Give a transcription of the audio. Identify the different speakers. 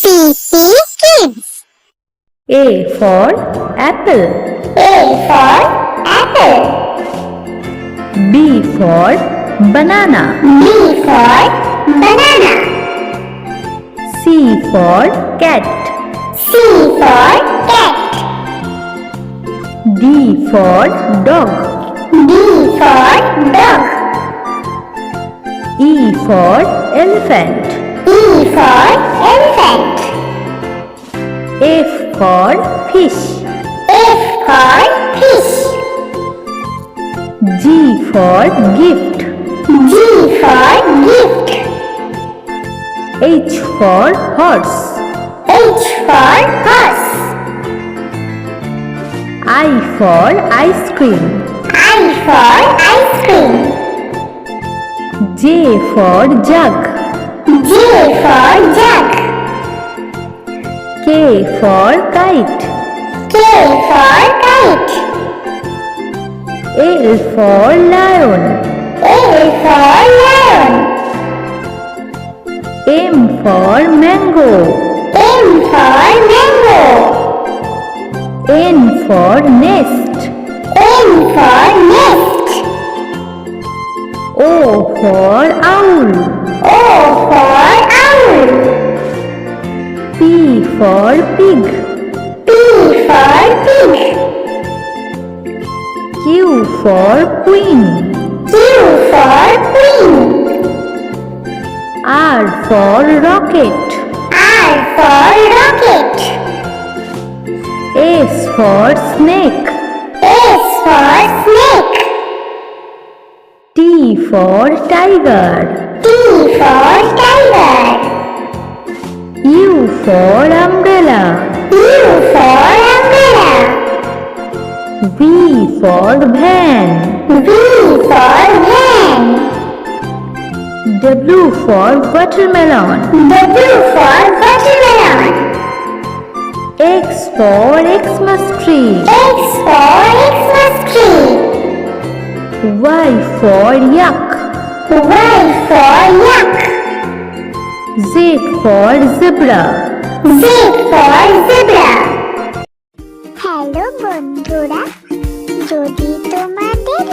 Speaker 1: CC Kids.
Speaker 2: A for apple.
Speaker 1: A for apple.
Speaker 2: B for banana.
Speaker 1: B for banana.
Speaker 2: C for cat.
Speaker 1: C for cat.
Speaker 2: D for dog.
Speaker 1: D for dog.
Speaker 2: E for elephant.
Speaker 1: E for elephant.
Speaker 2: F for fish.
Speaker 1: F for fish.
Speaker 2: G for gift.
Speaker 1: G for gift.
Speaker 2: H for horse.
Speaker 1: H for horse.
Speaker 2: I for ice cream.
Speaker 1: I for ice cream.
Speaker 2: J for jug.
Speaker 1: J for jug.
Speaker 2: K for kite.
Speaker 1: K for kite.
Speaker 2: L for lion.
Speaker 1: L for lion.
Speaker 2: M for mango.
Speaker 1: M for mango.
Speaker 2: N for nest.
Speaker 1: N for nest.
Speaker 2: O for owl.
Speaker 1: O for owl.
Speaker 2: P for pig.
Speaker 1: P for pig.
Speaker 2: Q for queen.
Speaker 1: Q for queen.
Speaker 2: R for rocket.
Speaker 1: R for rocket.
Speaker 2: S for snake.
Speaker 1: S for snake.
Speaker 2: T for tiger.
Speaker 1: T for tiger.
Speaker 2: U for umbrella.
Speaker 1: U for umbrella.
Speaker 2: V for van.
Speaker 1: V for van.
Speaker 2: W for watermelon.
Speaker 1: W for watermelon.
Speaker 2: X for Xmas tree.
Speaker 1: X for Xmas tree.
Speaker 2: Y for yak.
Speaker 1: Y for yak.
Speaker 2: Z for zebra.
Speaker 1: Z for zebra. Hello বন্ধুরা, যদি তোমাদের